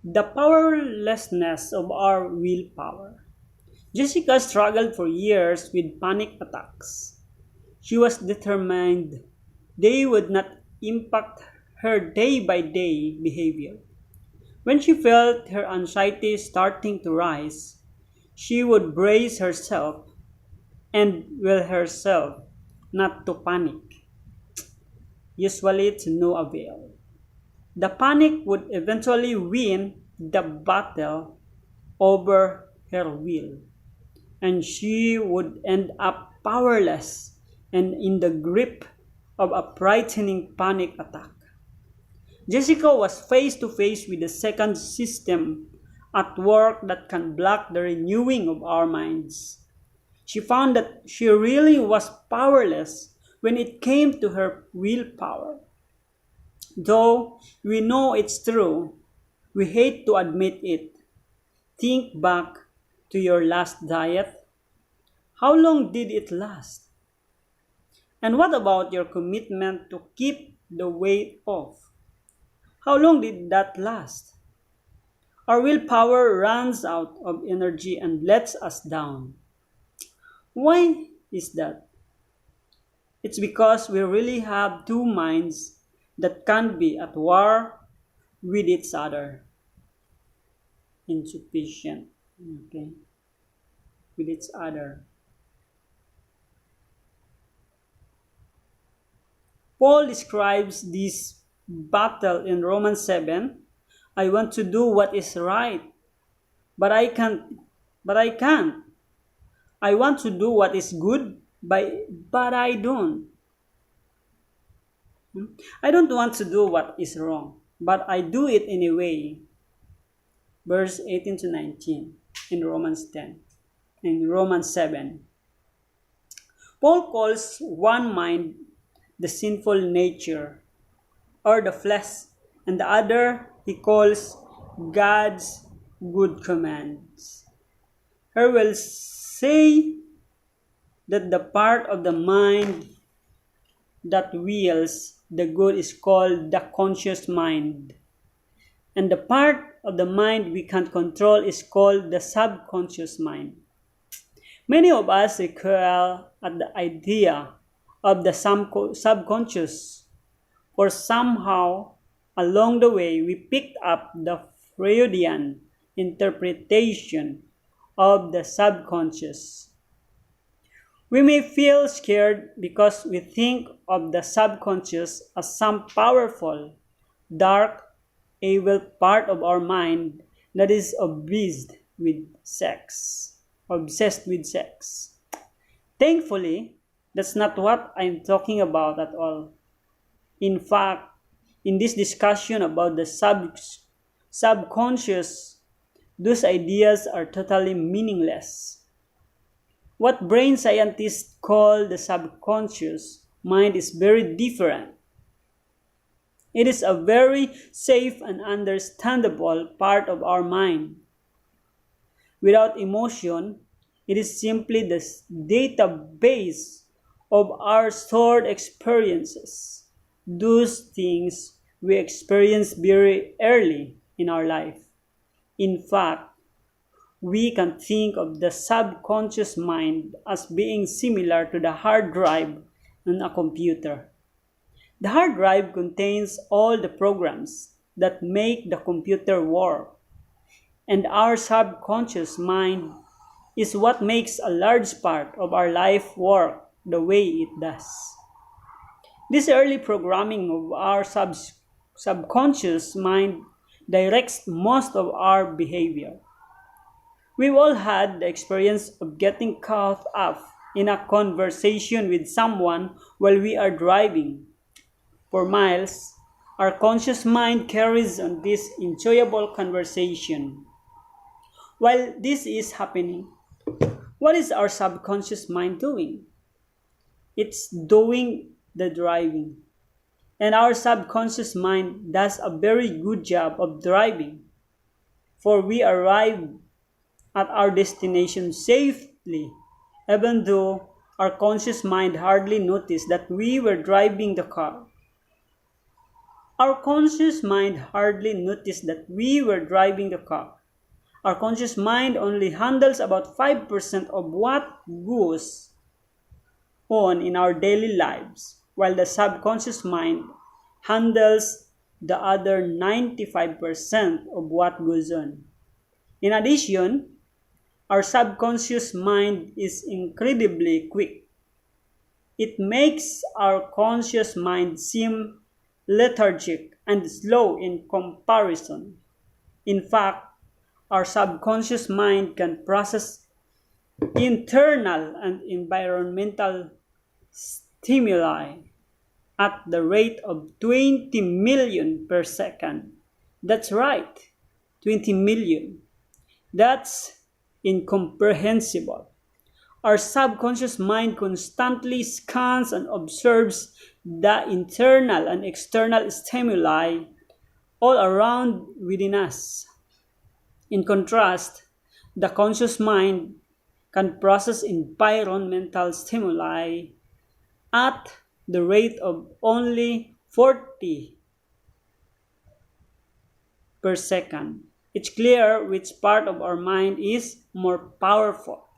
The powerlessness of our willpower. Jessica struggled for years with panic attacks. She was determined they would not impact her day by day behavior. When she felt her anxiety starting to rise, she would brace herself and will herself not to panic, usually to no avail. The panic would eventually win the battle over her will, and she would end up powerless and in the grip of a frightening panic attack. Jessica was face to face with the second system at work that can block the renewing of our minds. She found that she really was powerless when it came to her willpower. Though we know it's true, we hate to admit it. Think back to your last diet. How long did it last? And what about your commitment to keep the weight off? How long did that last? Our willpower runs out of energy and lets us down. Why is that? It's because we really have two minds that can be at war with each other. Insufficient. Okay. With each other. Paul describes this battle in Romans 7. I want to do what is right, but I can't. I want to do what is good, but I don't. I don't want to do what is wrong, but I do it anyway. Verse 18 to 19 in Romans 10, in Romans 7. Paul calls one mind the sinful nature or the flesh, and the other he calls God's good commands. He will say that the part of the mind that wills the good is called the conscious mind, and the part of the mind we can't control is called the subconscious mind. Many of us recoil at the idea of the subconscious, for somehow along the way we picked up the Freudian interpretation of the subconscious. We may feel scared because we think of the subconscious as some powerful, dark, evil part of our mind that is obsessed with sex. Thankfully, that's not what I'm talking about at all. In fact, in this discussion about the subconscious, those ideas are totally meaningless. What brain scientists call the subconscious mind is very different. It is a very safe and understandable part of our mind. Without emotion, it is simply the database of our stored experiences, those things we experience very early in our life. In fact, we can think of the subconscious mind as being similar to the hard drive in a computer. The hard drive contains all the programs that make the computer work, and our subconscious mind is what makes a large part of our life work the way it does. This early programming of our subconscious mind directs most of our behavior. We've all had the experience of getting caught up in a conversation with someone while we are driving. For miles, our conscious mind carries on this enjoyable conversation. While this is happening, what is our subconscious mind doing? It's doing the driving. And our subconscious mind does a very good job of driving, for we arrive at our destination safely, even though our conscious mind hardly noticed that we were driving the car. Our conscious mind hardly noticed that we were driving the car. Our conscious mind only handles about 5% of what goes on in our daily lives, while the subconscious mind handles the other 95% of what goes on. In addition, our subconscious mind is incredibly quick. It makes our conscious mind seem lethargic and slow in comparison. In fact, our subconscious mind can process internal and environmental stimuli at the rate of 20 million per second. That's right, 20 million. That's incomprehensible. Our subconscious mind constantly scans and observes the internal and external stimuli all around within us. In contrast, the conscious mind can process environmental stimuli at the rate of only 40 per second. It's clear which part of our mind is more powerful.